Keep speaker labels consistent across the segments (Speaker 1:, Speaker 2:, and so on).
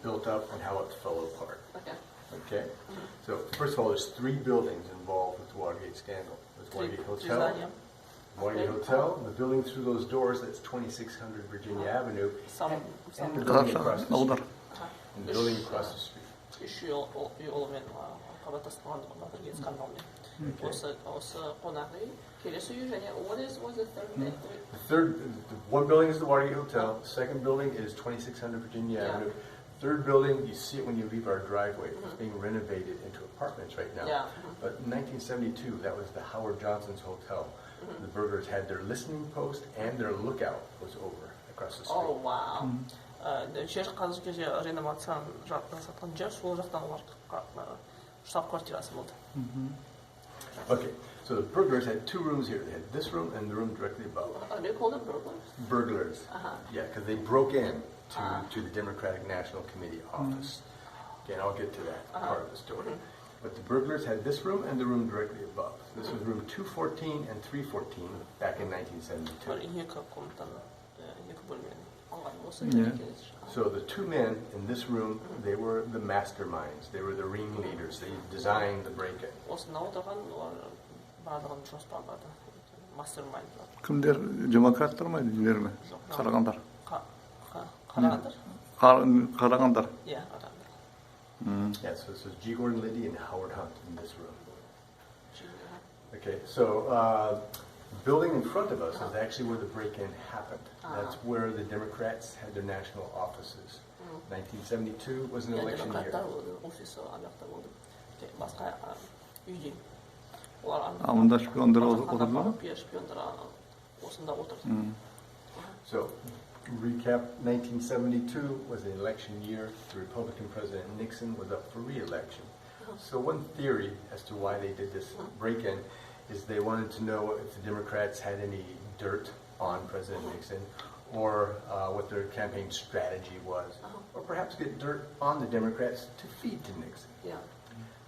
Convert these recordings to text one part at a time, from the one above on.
Speaker 1: built up and how it fell apart.
Speaker 2: Okay.
Speaker 1: Okay? So first of all, there's 3 buildings involved with the Watergate scandal. There's Watergate Hotel, Watergate Hotel, the building through those doors, that's 2600 Virginia Avenue, and the building across the street. And the building across the street.
Speaker 2: Yolымен қабаттасқан Watergate скандалымен. Осы қонақ үй, келесі үй және what is the third?
Speaker 1: One building is the Watergate Hotel. The second building is 2600 Virginia Avenue. Third building, you see it when you leave our driveway. It's being renovated into apartments right now.
Speaker 2: Yeah.
Speaker 1: But in 1972, that was the Howard Johnson's Hotel. The burglars had their listening post and their lookout was over across the street.
Speaker 2: Oh, wow. Жер қазір кезде реновацияны жасатқан жер, сол жақтан олар штаб-квартирасы болды.
Speaker 1: Okay, so the burglars had 2 rooms here. They had this room and the room directly above.
Speaker 2: Are they called them burglars?
Speaker 1: Burglars. Yeah, because they broke in to the Democratic National Committee office. Again, I'll get to that part of the story. But the burglars had this room and the room directly above. This was room 214 and 314 back in 1972. So the 2 men in this room, they were the masterminds. They were the ringleaders. They designed the break-in.
Speaker 3: Kimdir demokrattır mıydı ilerime? Karaganlar. Karaganlar.
Speaker 2: Yeah,
Speaker 1: Yeah, so this is G. Gordon Liddy and Howard Hunt in this room. Okay, so the building in front of us is actually where the break-in happened. That's where the Democrats had their national offices. 1972 was an election year.
Speaker 3: Amında şpiyonları oturdular mı?
Speaker 1: So, recap, 1972 was an election year. The Republican President Nixon was up for re-election. So one theory as to why they did this break-in is they wanted to know if the Democrats had any dirt on President Nixon, or what their campaign strategy was, or perhaps get dirt on the Democrats to feed to Nixon.
Speaker 2: Yeah.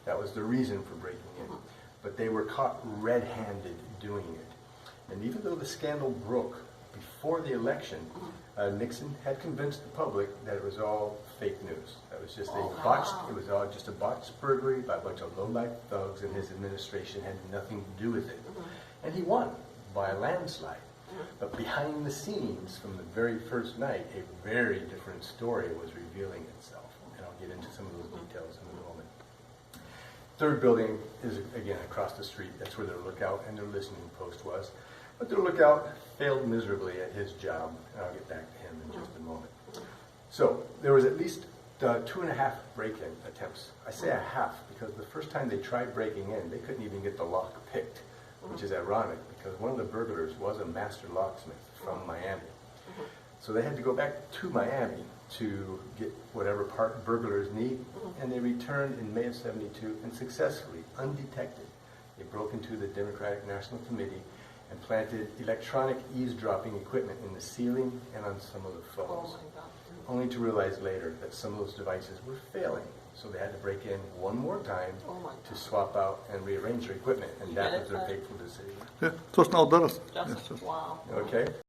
Speaker 1: That was the reason for breaking in. But they were caught red-handed doing it. And even though the scandal broke before the election, Nixon had convinced the public that it was all fake news. That was just it was all just a botched burglary by a bunch of low-life thugs, and his administration had nothing to do with it. And he won by a landslide. But behind the scenes, from the very first night, a very different story was revealing itself. And I'll get into some of those details in a moment. Third building is, again, across the street. That's where their lookout and their listening post was. But their lookout failed miserably at his job, and I'll get back to him in just a moment. So there was at least 2.5 break-in attempts. I say a half because the first time they tried breaking in, they couldn't even get the lock picked, which is ironic because one of the burglars was a master locksmith from Miami. So they had to go back to Miami to get whatever part burglars need, and they returned in May of '72 and successfully, undetected, they broke into the Democratic National Committee and planted electronic eavesdropping equipment in the ceiling and on some of the phones, only to realize later that some of those devices were failing. So they had to break in one more time to swap out and rearrange their equipment, and that was their fateful decision.
Speaker 3: Just now,
Speaker 2: Wow.
Speaker 1: Okay?